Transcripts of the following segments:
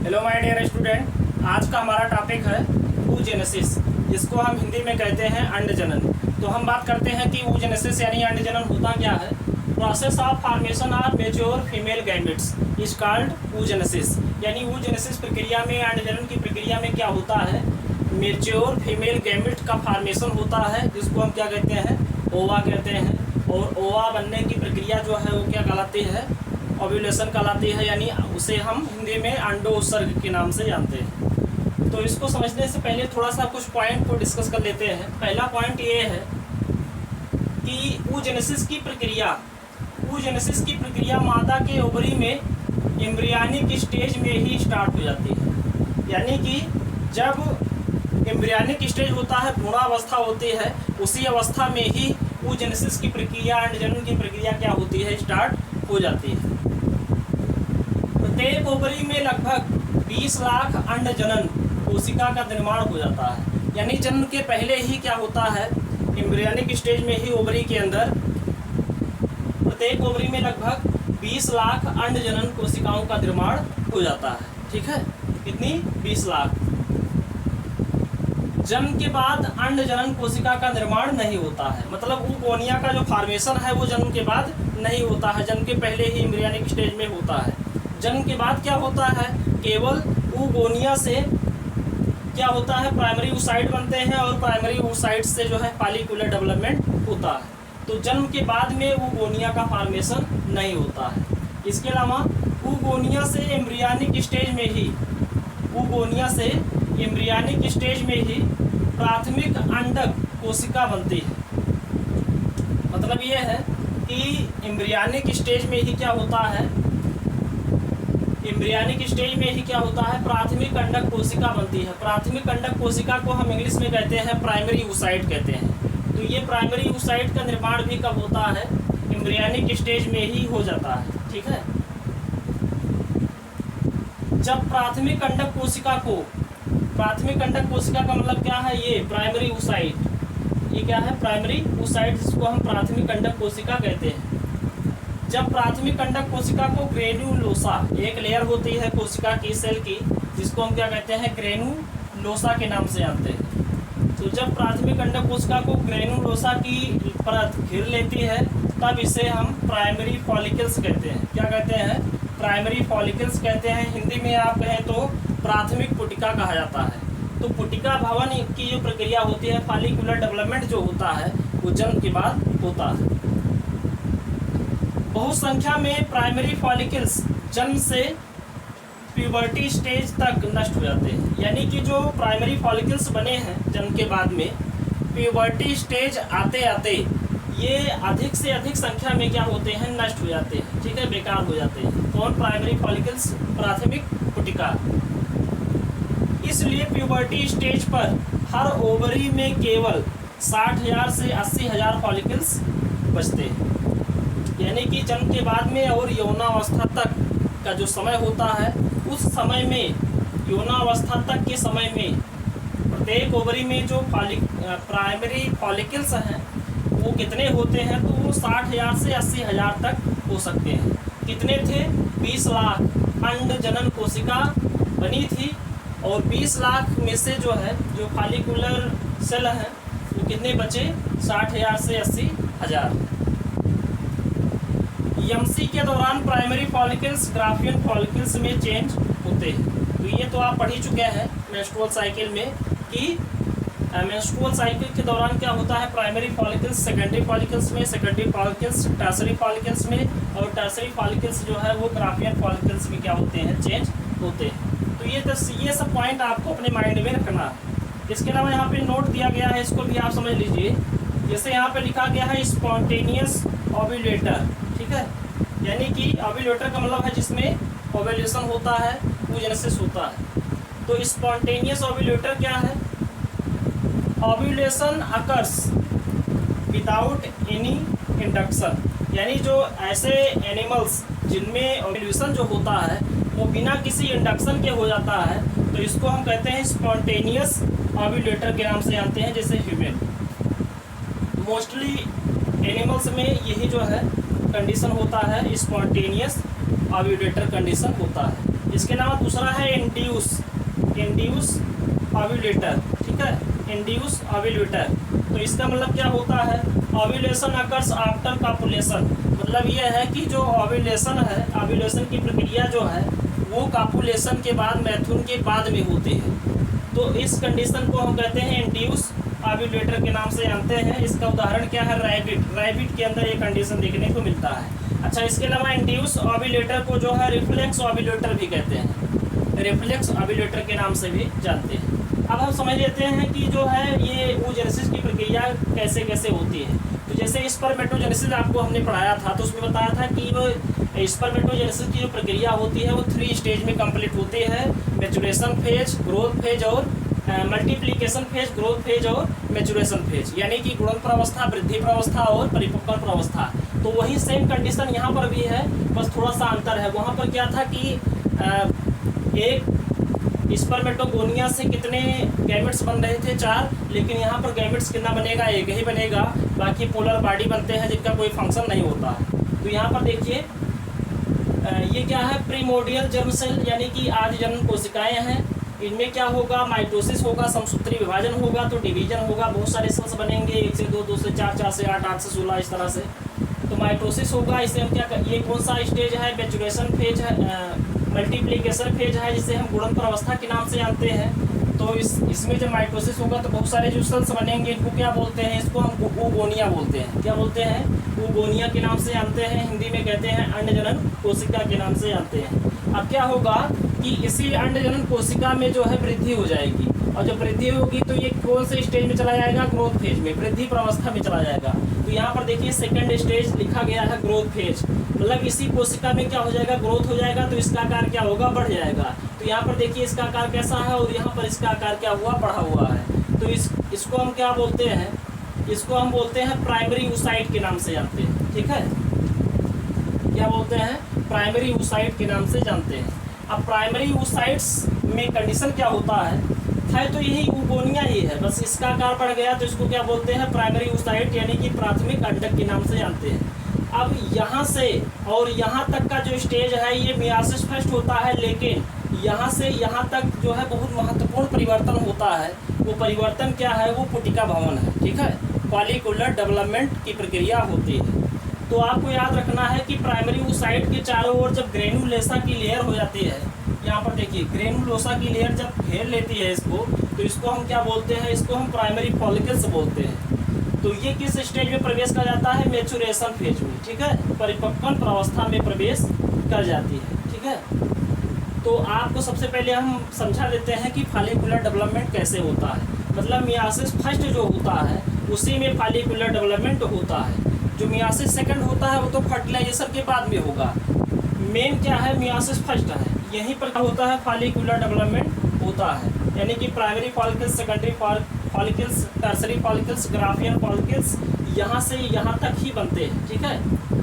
Hello my dear student, आज का हमारा टॉपिक है oogenesis, जिसको हम हिंदी में कहते हैं अंडजनन। तो हम बात करते हैं कि oogenesis यानी अंडजनन होता क्या है। Process of formation of mature female gametes is called oogenesis। यानी oogenesis प्रक्रिया में, अंडजनन की प्रक्रिया में क्या होता है, मैच्योर फीमेल गैमेट का फॉर्मेशन होता है, जिसको हम क्या कहते हैं, ओवा कहते हैं। और ओवा बनने की प्रक्रिया जो है वो क्या कहलाती है, ओव्यूलेशन कहलाती है, यानी उसे हम हिंदी में अंडोत्सर्ग के नाम से जानते हैं। तो इसको समझने से पहले थोड़ा सा कुछ पॉइंट को डिस्कस कर लेते हैं। पहला पॉइंट ये है कि oogenesis की प्रक्रिया मादा के ओवरी में एम्ब्रियनिक स्टेज में ही स्टार्ट हो जाती है। यानी कि जब एम्ब्रियनिक स्टेज होता है, भ्रूणावस्था होती है, उसी अवस्था में ही oogenesis की प्रक्रिया, अंडजनन की प्रक्रिया क्या होती है, स्टार्ट हो जाती है। प्रत्येक ओवरी में लगभग 20 लाख अंडजनन कोशिका का निर्माण हो जाता है। यानी जन्म के पहले ही क्या होता है, एम्ब्रियनिक स्टेज में ही ओवरी के अंदर प्रत्येक ओवरी में लगभग 20 लाख अंडजनन कोशिकाओं का निर्माण हो जाता है। ठीक है, कितनी, 20 लाख। जन्म के बाद अंडजनन कोशिका का निर्माण नहीं होता है, मतलब oogonia का जो फॉर्मेशन है वो जन्म के बाद नहीं होता है, जन्म के पहले ही एम्ब्रियनिक स्टेज में होता है। जन्म के बाद क्या होता है, केवल oogonia से क्या होता है, प्राइमरी oocyte बनते हैं और प्राइमरी oocyte से जो है फॉलिकुलर डेवलपमेंट होता है। तो जन्म के बाद में oogonia का फॉर्मेशन नहीं होता है। इसके अलावा oogonia से एम्ब्रियनिक स्टेज में ही प्राथमिक अंडक कोशिका बनती है। मतलब ये है कि एम्ब्रियनिक स्टेज में ही क्या होता है, प्राथमिक अंडक कोशिका बनती है। प्राथमिक अंडक कोशिका को हम इंग्लिश में कहते हैं प्राइमरी oocyte कहते हैं। तो ये प्राइमरी oocyte का निर्माण भी कब होता है, एम्ब्रियनिक स्टेज में ही हो जाता है। ठीक है, जब प्राथमिक अंडक कोशिका का मतलब क्या है, ये प्राइमरी oocyte, ये क्या है, प्राइमरी oocyte, जिसको हम प्राथमिक अंडक कोशिका कहते हैं। जब प्राथमिक अंडक कोशिका को ग्रेन्युलोसा, एक लेयर होती है कोशिका की, सेल की, जिसको हम क्या कहते हैं, ग्रेन्युलोसा के नाम से जानते हैं। तो जब प्राथमिक अंडक कोशिका को ग्रेन्युलोसा की परत घेर लेती है, तब इसे हम प्राइमरी फॉलिकल्स कहते हैं। क्या कहते हैं, प्राइमरी फॉलिकल्स कहते हैं। हिंदी में आप कहें तो प्राथमिक पुटिका कहा जाता है। तो पुटिका भवन की जो प्रक्रिया होती है, फॉलिकुलर डेवलपमेंट जो होता है, वो जन्म के बाद होता है। बहुत संख्या में प्राइमरी फॉलिकल्स जन्म से प्यूबर्टी स्टेज तक नष्ट हो जाते हैं। यानी कि जो प्राइमरी फॉलिकल्स बने हैं जन्म के बाद में, प्यूबर्टी स्टेज आते आते ये अधिक से अधिक संख्या में क्या होते हैं, नष्ट हो जाते हैं। ठीक है, बेकार हो जाते हैं। कौन, प्राइमरी फॉलिकल्स, प्राथमिक पुटिका। इसलिए प्यूबर्टी स्टेज पर हर ओवरी में केवल 60,000 से 80,000 फॉलिकल्स बचते हैं। यानी कि जन्म के बाद में और यौनावस्था तक का जो समय होता है, उस समय में, यौनावस्था तक के समय में प्रत्येक ओवरी में जो प्राइमरी फॉलिकल्स हैं वो कितने होते हैं, तो वो 60,000 से 80,000 तक हो सकते हैं। कितने थे, 20 लाख अंडजनन कोशिका बनी थी, और 20 लाख में से जो है, जो फॉलिकुलर सेल हैं, वो कितने बचे, 60,000 से 80,000। यमसी के दौरान प्राइमरी फॉलिकल्स ग्राफियन फॉलिकल्स में चेंज होते हैं। तो ये तो आप पढ़ ही चुके हैं मेंस्ट्रुअल साइकिल में, कि मेंस्ट्रुअल साइकिल के दौरान क्या होता है, प्राइमरी फॉलिकल्स सेकेंडरी फॉलिकल्स में, सेकेंडरी फॉलिकल्स टर्शरी फॉलिकल्स में, और टर्शरी फॉलिकल्स जो है वो ग्राफियन फॉलिकल्स में क्या होते हैं, चेंज होते हैं। तो ये सब पॉइंट आपको अपने माइंड में रखना है। इसके अलावा यहाँ पे नोट दिया गया है, इसको भी आप समझ लीजिए। जैसे यहाँ पे लिखा गया है स्पॉन्टेनियस ओव्यूलेटर। ठीक है, यानी कि ओव्यूलेटर का मतलब है जिसमें ओव्यूलेशन होता है, oogenesis होता है। तो स्पॉन्टेनियस ओव्यूलेटर क्या है, ovulation occurs without any induction. यानी जो ऐसे एनिमल्स जिनमें ओव्यूलेशन जो होता है वो बिना किसी इंडक्शन के हो जाता है, तो इसको हम कहते हैं स्पॉन्टेनियस ओव्यूलेटर के नाम से जानते हैं, जैसे ह्यूमन। मोस्टली एनिमल्स में यही जो है कंडीशन होता है, स्पॉन्टेनियस ओव्यूलेटर कंडीशन होता है। इसके अलावा दूसरा है इंड्यूस ओव्यूलेटर, ठीक है, इंड्यूस ओव्यूलेटर। तो इसका मतलब क्या होता है, ओव्यूलेशन अकर्स आफ्टर कॉपुलेशन, मतलब ये है कि जो ओव्यूलेशन है, ओव्यूलेशन की प्रक्रिया जो है वो कॉपुलेशन के बाद, मैथुन के बाद में होती है। तो इस कंडीशन को हम कहते हैं इंड्यूस ओव्यूलेटर के नाम से जानते हैं। इसका उदाहरण क्या है, रैबिट के अंदर ये कंडीशन देखने को मिलता है। अच्छा, इसके अलावा इंड्यूस ओव्यूलेटर को जो है रिफ्लेक्स ओव्यूलेटर भी कहते हैं, रिफ्लेक्स ओव्यूलेटर के नाम से भी जानते हैं। अब हम समझ लेते हैं कि जो है ये oogenesis की प्रक्रिया कैसे कैसे होती है। तो जैसे स्पर्मेटोजेनेसिस आपको हमने पढ़ाया था, तो उसमें बताया था कि वो स्पर्मेटोजेनेसिस की जो प्रक्रिया होती है वो 3 स्टेज में कंप्लीट होती है, मैच्योरेशन फेज, ग्रोथ फेज और मल्टीप्लिकेशन फेज, ग्रोथ फेज और मैच्योरेशन फेज, यानी कि गुणन प्रावस्था, वृद्धि प्रावस्था और परिपक्वता प्रावस्था। तो वही सेम कंडीशन यहाँ पर भी है, बस थोड़ा सा अंतर है। वहाँ पर क्या था कि एक स्पर्मेटोगोनिया से कितने गैमेट्स बन रहे थे, 4, लेकिन यहाँ पर गैमेट्स कितना बनेगा, एक ही बनेगा, बाकी पोलर बॉडी बनते हैं जिनका कोई फंक्शन नहीं होता। तो यहाँ पर देखिए ये क्या है, प्रीमोर्डियल जर्म सेल, यानी कि आदि जन्म कोशिकाएं हैं। इनमें क्या होगा, माइटोसिस होगा, समसूत्री विभाजन होगा, तो डिवीजन होगा, बहुत सारे सेल्स बनेंगे, 1 से 2, 2 से 4, 4 से 8, 8 से 16, इस तरह से। तो माइटोसिस होगा, इसे हम क्या, ये कौन सा स्टेज है, मैच्योरेशन फेज है, मल्टीप्लिकेशन फेज है, जिसे हम गुणन प्रावस्था के नाम से जानते हैं। तो इसमें जब माइटोसिस होगा तो बहुत सारे जो सेल्स बनेंगे, इनको क्या बोलते हैं, इसको हम oogonia बोलते हैं। क्या बोलते हैं, oogonia के नाम से जानते हैं, हिंदी में कहते हैं अंडजनन कोशिका के नाम से जानते हैं। अब क्या होगा कि इसी अंडजनन कोशिका में जो है वृद्धि हो जाएगी, और जब वृद्धि होगी तो ये कौन से स्टेज में चला जाएगा, ग्रोथ फेज में, वृद्धि प्रावस्था में चला जाएगा। तो यहाँ पर देखिए सेकंड स्टेज लिखा गया है, ग्रोथ फेज, मतलब इसी कोशिका में क्या हो जाएगा, ग्रोथ हो जाएगा, तो इसका आकार क्या होगा, बढ़ जाएगा। तो यहाँ पर देखिए इसका आकार कैसा है, और यहाँ पर इसका आकार क्या हुआ, बढ़ा हुआ है। तो इसको हम क्या बोलते हैं, इसको हम बोलते हैं प्राइमरी oocyte के नाम से जानते हैं, ठीक है, क्या बोलते हैं, प्राइमरी oocyte के नाम से जानते हैं। अब प्राइमरी oocytes में कंडीशन क्या होता है तो यही oogonia ही है, बस इसका आकार बढ़ गया, तो इसको क्या बोलते हैं, प्राइमरी oocyte, यानी कि प्राथमिक अंडक के नाम से जानते हैं। अब यहाँ से और यहाँ तक का जो स्टेज है ये मियासिस फर्स्ट होता है, लेकिन यहाँ से यहाँ तक जो है बहुत महत्वपूर्ण परिवर्तन होता है। वो परिवर्तन क्या है, वो पुटिका भवन है, ठीक है, फॉलिकुलर डेवलपमेंट की प्रक्रिया होती है। तो आपको याद रखना है कि प्राइमरी oocyte के चारों ओर जब ग्रेनुलोसा की लेयर हो जाती है, यहाँ पर देखिए ग्रेनुलोसा की लेयर जब घेर लेती है इसको, तो इसको हम क्या बोलते हैं, इसको हम प्राइमरी फॉलिकल्स बोलते हैं। तो ये किस स्टेज में प्रवेश कर जाता है, मैच्योरेशन फेज में, ठीक है, परिपक्वन प्रावस्था में प्रवेश कर जाती है, ठीक है। तो आपको सबसे पहले हम समझा देते हैं कि फॉलिकुलर डेवलपमेंट कैसे होता है। मतलब मियासिस फर्स्ट जो होता है उसी में फॉलिकुलर डेवलपमेंट होता है। जो मियासिस सेकंड होता है वो तो फर्टिलाइजेशन के बाद में होगा। मेन क्या है, मियासिस फर्स्ट है, यहीं पर क्या होता है, फॉलिकुलर डेवलपमेंट होता है, यानी कि primary follicles, secondary follicles, tertiary follicles, Graafian follicles, यहाँ से यहाँ तक ही बनते हैं, ठीक है।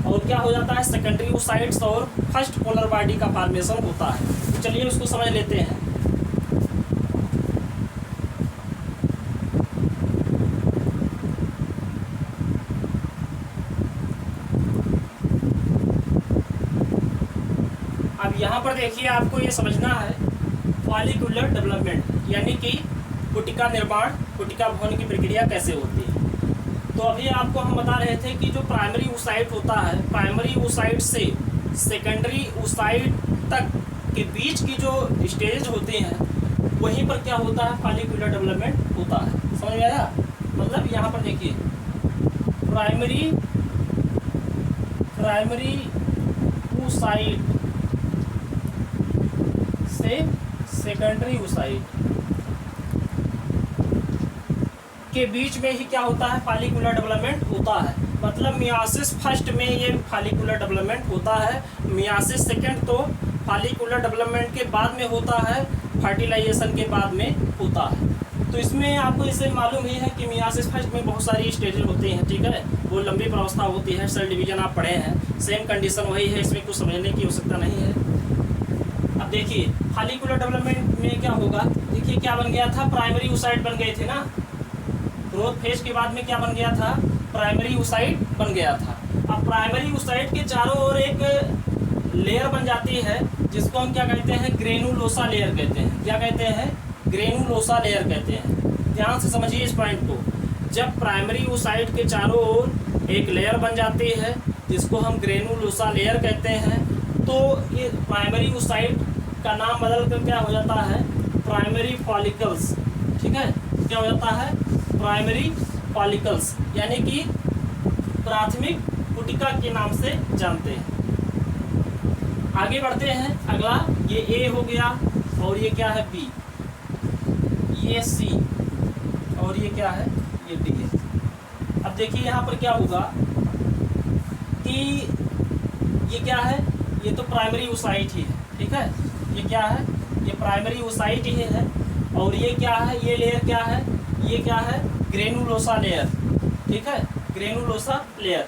और क्या हो जाता है, सेकेंडरी oocytes और फर्स्ट पोलर बॉडी का फॉर्मेशन होता है। तो चलिए उसको समझ लेते हैं। अब यहाँ पर देखिए आपको ये समझना है फॉलिकुलर डेवलपमेंट, यानी कि पुटिका निर्माण, पुटिका भवन की प्रक्रिया कैसे होती है। तो अभी आपको हम बता रहे थे कि जो प्राइमरी oocyte होता है, प्राइमरी oocyte से सेकेंडरी oocyte तक के बीच की जो स्टेज होती हैं, वहीं पर क्या होता है, फॉलिकुलर डेवलपमेंट होता है। समझ में आया, मतलब यहाँ पर देखिए प्राइमरी oocyte से सेकेंडरी oocyte के बीच में ही क्या होता है, फॉलिकुलर डेवलपमेंट होता है। मतलब मियासिस फर्स्ट में ये फॉलिकुलर डेवलपमेंट होता है, मियासिस सेकंड तो फॉलिकुलर डेवलपमेंट के बाद में होता है, फर्टिलाइजेशन के बाद में होता है। तो इसमें आपको इसे मालूम ही है कि मियासिस फर्स्ट में बहुत सारी स्टेजेस होती हैं, ठीक है, वो लंबी प्रावस्था होती है, सेल डिवीजन आप पढ़े हैं, सेम कंडीशन वही है, इसमें कुछ समझने की आवश्यकता नहीं है। अब देखिए फॉलिकुलर डेवलपमेंट में क्या होगा, देखिए क्या बन गया था, प्राइमरी oocyte बन गए थे ना, ग्रोथ फेज के बाद में क्या बन गया था, प्राइमरी oocyte बन गया था। अब प्राइमरी oocyte के चारों ओर एक लेयर बन जाती है जिसको हम क्या कहते हैं, ग्रेनुलोसा लेयर कहते हैं। क्या कहते हैं, ग्रेनुलोसा लेयर कहते हैं। ध्यान से समझिए इस पॉइंट को। जब प्राइमरी oocyte के चारों ओर एक लेयर बन जाती है जिसको हम ग्रेनुलोसा लेयर कहते हैं, तो ये प्राइमरी oocyte का नाम बदल कर क्या हो जाता है, प्राइमरी फॉलिकल्स। ठीक है, क्या हो जाता है, प्राइमरी फॉलिकल्स, यानी कि प्राथमिक कुटिका के नाम से जानते हैं। आगे बढ़ते हैं, अगला ये ए हो गया और ये क्या है, बी, ये सी और ये क्या है, ये डी है। अब देखिए यहाँ पर क्या होगा कि ये क्या है, ये तो प्राइमरी oocyte ही है। ठीक है, ये क्या है, ये प्राइमरी oocyte ही है। और ये क्या है, ये लेयर क्या है, ये क्या है, ग्रेनुलोसा लेयर। ठीक है, ग्रेनुलोसा लेयर।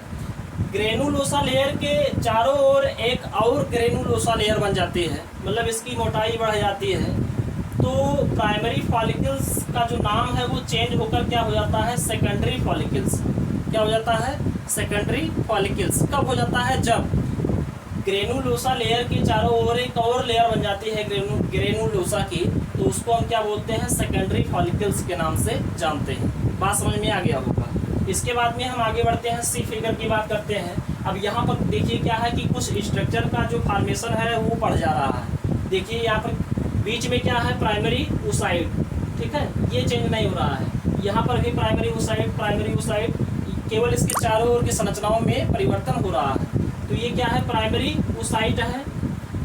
ग्रेनुलोसा लेयर के चारों ओर एक और ग्रेनुलोसा लेयर बन जाती है, मतलब इसकी मोटाई बढ़ जाती है। तो प्राइमरी फॉलिकल्स का जो नाम है वो चेंज होकर क्या हो जाता है, सेकेंडरी फॉलिकल्स। क्या हो जाता है, सेकेंडरी फॉलिकल्स। कब हो जाता है, जब ग्रेनुलोसा लेयर के चारों ओर एक और लेयर बन जाती है ग्रेनुलोसा की, तो उसको हम क्या बोलते हैं, सेकेंडरी फॉलिकल्स के नाम से जानते हैं। बात समझ में आ गया होगा। इसके बाद में हम आगे बढ़ते हैं, सी फिगर की बात करते हैं। अब यहाँ पर देखिए क्या है कि कुछ स्ट्रक्चर का जो फॉर्मेशन है वो बढ़ जा रहा है। देखिए यहाँ पर बीच में क्या है, प्राइमरी oocyte। ठीक है, ये चेंज नहीं हो रहा है। यहाँ पर भी प्राइमरी oocyte, केवल इसके चारों ओर की संरचनाओं में परिवर्तन हो रहा है। तो ये क्या है, प्राइमरी oocyte है।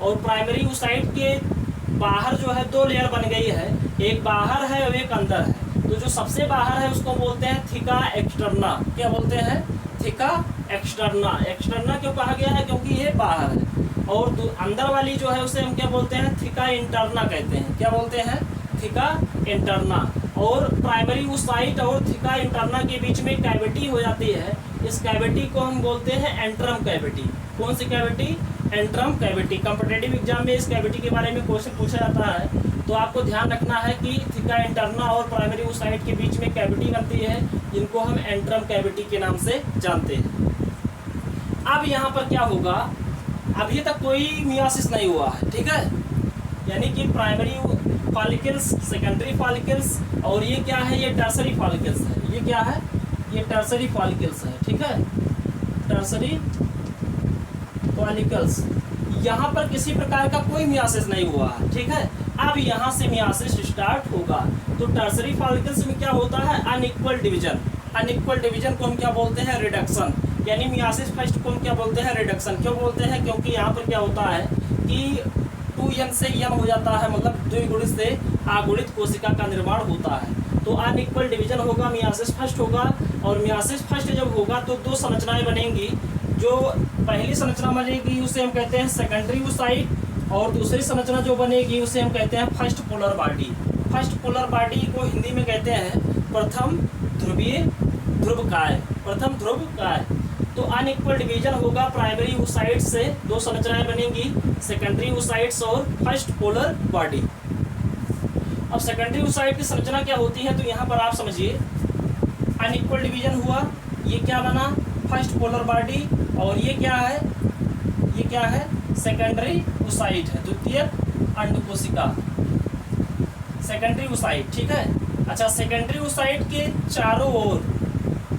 और प्राइमरी oocyte के बाहर जो है दो लेयर बन गई है, एक बाहर है और एक अंदर है। तो जो सबसे बाहर है उसको बोलते हैं थिका एक्सटर्ना। क्या बोलते हैं, थिका एक्सटर्ना। एक्सटर्ना क्यों कहा गया है, क्योंकि ये बाहर है। और अंदर वाली जो है उसे हम क्या बोलते हैं, थिका इंटरना कहते हैं। क्या बोलते हैं, थिका इंटरना। और प्राइमरी oocyte और थिका इंटरना के बीच में कैविटी हो जाती है। इस कैविटी को हम बोलते हैं एंट्रम कैविटी। कौन सी cavity, antrum cavity. Competitive exam में इस कैविटी के बारे में क्वेश्चन पूछा जाता है, तो आपको ध्यान रखना है कि थिका इंटरना और प्राइमरी oocyte के बीच में कैविटी बनती है, जिनको हम एंट्रम कैविटी के नाम से जानते हैं। अब यहाँ पर क्या होगा, अभी तक कोई मियोसिस नहीं हुआ है। ठीक है, यानी कि प्राइमरी फॉलिकल्स, सेकेंडरी फॉलिकल्स, और ये क्या है, ये टर्सरी फॉलिकल्स है। ये क्या है, ये टर्सरी फॉलिकल्स है। ठीक है, टर्सरी फॉलिकल्स। यहाँ पर किसी प्रकार का कोई मियोसिस नहीं हुआ है। ठीक है, अब यहाँ से मियोसिस स्टार्ट होगा। तो टर्सरी फॉलिकल्स में क्या होता है, अनइक्वल डिवीजन। अनइक्वल डिवीजन को हम क्या बोलते हैं, रिडक्शन। यानी मियोसिस फर्स्ट को हम क्या बोलते हैं, रिडक्शन। क्यों बोलते हैं, क्योंकि यहाँ पर क्या होता है कि 2n से n हो जाता है, मतलब द्विगुणित से अगुणित कोशिका का निर्माण होता है। तो अनइक्वल डिवीजन होगा, मियोसिस फर्स्ट होगा। और मियोसिस फर्स्ट जब होगा तो दो संरचनाएं बनेंगी। जो पहली संरचना बनेगी उसे हम कहते हैं सेकेंडरी oocyte, और दूसरी संरचना जो बनेगी उसे हम कहते हैं first polar body. First polar body को हिंदी में कहते हैं प्रथम ध्रुवीय ध्रुवकाय। प्रथम ध्रुवकाय। तो अनइक्वल डिवीजन होगा, प्राइमरी oocyte से दो संरचनाएं बनेंगी, सेकेंडरी oocytes और फर्स्ट पोलर बॉडी। अब सेकेंडरी oocyte की संरचना क्या होती है, तो यहाँ पर आप समझिए, अनइक्वल डिवीजन हुआ, ये क्या बना, फर्स्ट पोलर बॉडी। और ये क्या है, ये क्या है, सेकेंडरी oocyte है, द्वितीय अंडकोशिका, सेकेंडरी oocyte। ठीक है, अच्छा, सेकेंडरी oocyte के चारों ओर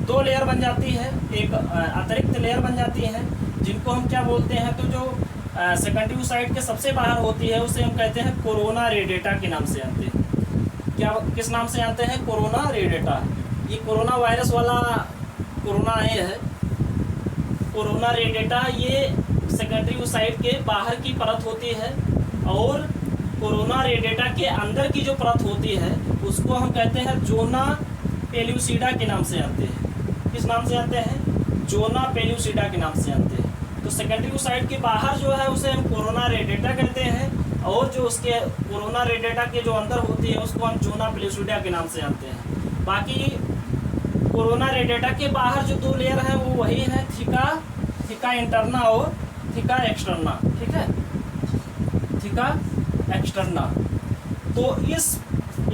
दो लेयर बन जाती है, एक अतिरिक्त लेयर बन जाती है, जिनको हम क्या बोलते हैं, तो जो सेकेंडरी oocyte के सबसे बाहर होती है उसे हम कहते हैं कोरोना रेडिएटा के नाम से जानते हैं। क्या, किस नाम से जानते हैं, कोरोना रेडिएटा। ये कोरोना वायरस वाला कोरोना है, कोरोना रेडिएटा, ये सेकेंडरी oocyte के बाहर की परत होती है। और कोरोना रेडिएटा के अंदर की जो परत होती है उसको हम कहते हैं जोना पेल्यूसिडा के नाम से जानते हैं। किस नाम से जानते हैं, जोना पेल्यूसिडा के नाम से जानते हैं। तो सेकेंडरी oocyte के बाहर जो है उसे हम कोरोना रेडिएटा कहते हैं, और जो उसके कोरोना रेडिएटा के जो अंदर होती है उसको हम जोना पेल्यूसिडा के नाम से जानते हैं। बाकी कोरोना रेडिएटा के बाहर जो दो लेयर हैं वो वही है, थिका इंटरना और थिका एक्सटर्ना। ठीक है, थिका एक्सटर्ना। तो इस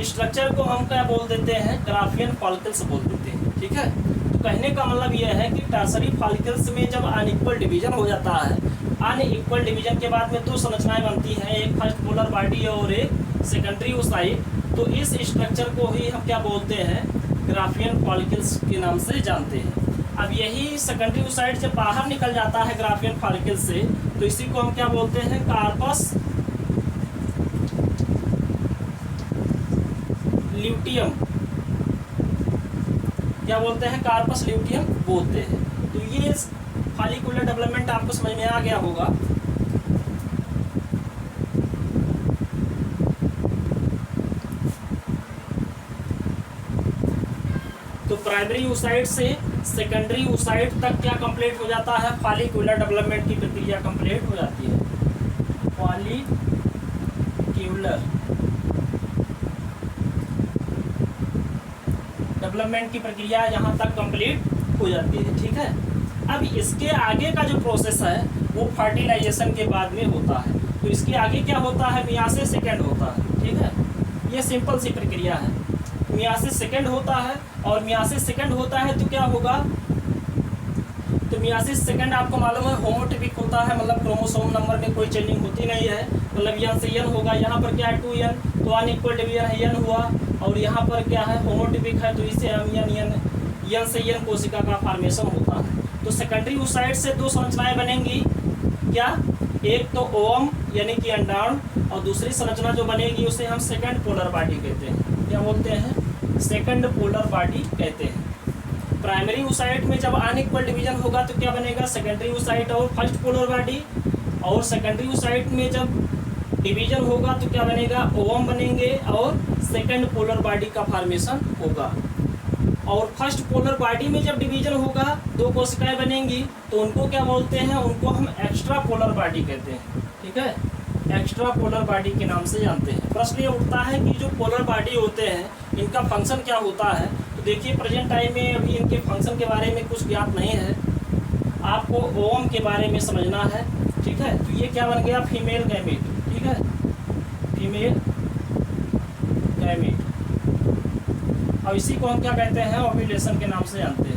स्ट्रक्चर को हम क्या बोल देते हैं, ग्राफियन फॉलिकल्स बोल देते हैं। ठीक है, तो कहने का मतलब यह है कि टर्सरी फॉलिकल्स में जब अनइक्वल डिवीजन हो जाता है अनइक्वल डिवीजन के बाद में दो संरचनाएं बनती हैं, एक फर्स्ट पोलर बॉडी और एक सेकेंडरी ओसाइट। तो इस स्ट्रक्चर को ही हम क्या बोलते हैं, ग्राफियन फॉलिकल्स के नाम से जानते हैं। अब यही सेकेंडरी ओसाइट जब बाहर निकल जाता है ग्राफियन फॉलिकल से, तो इसी को हम क्या बोलते हैं, कार्पस ल्यूटियम, क्या बोलते हैं, कार्पस ल्यूटियम बोलते हैं। तो ये फॉलिकुलर डेवलपमेंट आपको समझ में आ गया होगा। तो प्राइमरी ओसाइट से सेकेंडरी ओसाइट तक क्या कंप्लीट हो जाता है, फॉलिकुलर डेवलपमेंट की प्रक्रिया कंप्लीट हो जाती है। फॉलिक्यूलर डेवलपमेंट की प्रक्रिया यहाँ तक कंप्लीट हो जाती है, ठीक है। अब इसके आगे का जो प्रोसेस है वो फर्टिलाइजेशन के बाद में होता है। तो इसके आगे क्या होता है, मियासिस सेकेंड होता है, ठीक है। ये सिंपल सी प्रक्रिया है। मियासिस सेकेंड होता है, और मियासिस सेकेंड होता है तो क्या होगा, तो मियासिस सेकेंड आपको मालूम है होमोटिपिक होता है, मतलब क्रोमोसोम नंबर में कोई चेंजिंग होती नहीं है, मतलब यन से यन होगा। यहाँ पर क्या है 2n, तो अनइक्वल डिवीजन है यन हुआ, और यहाँ पर क्या है होमोटिपिक है, तो इससे हम यन से यन कोशिका का फॉर्मेशन होता है। तो सेकेंडरी ओसाइट से दो संरचनाएं बनेंगी, क्या, एक तो ओवम यानी कि अंडाणु, और दूसरी संरचना जो बनेगी उसे हम सेकंड पोलर बॉडी कहते हैं। क्या बोलते हैं, सेकंड पोलर बॉडी कहते हैं। प्राइमरी ओसाइट में जब अनइक्वल डिवीजन होगा तो क्या बनेगा, सेकेंडरी ओसाइट और फर्स्ट पोलर बॉडी, और सेकेंडरी ओसाइट में जब डिवीजन होगा तो क्या बनेगा, ओवम बनेंगे और सेकंड पोलर बॉडी का फॉर्मेशन होगा। और फर्स्ट पोलर बॉडी में जब डिवीजन होगा दो कोशिकाएं बनेंगी, तो उनको क्या बोलते हैं, उनको हम एक्स्ट्रा पोलर बॉडी कहते हैं, ठीक है, एक्स्ट्रा पोलर बॉडी के नाम से जानते हैं। प्रश्न ये उठता है कि जो पोलर बॉडी होते हैं इनका फंक्शन क्या होता है। तो देखिए प्रेजेंट टाइम में अभी इनके फंक्शन के बारे में कुछ ज्ञात नहीं है, आपको ओवम के बारे में समझना है, ठीक है। तो ये क्या बन गया, फीमेल गैमेट, ठीक है, फीमेल गैमेट। और इसी को हम क्या कहते हैं, ओव्यूलेशन के नाम से जानते हैं।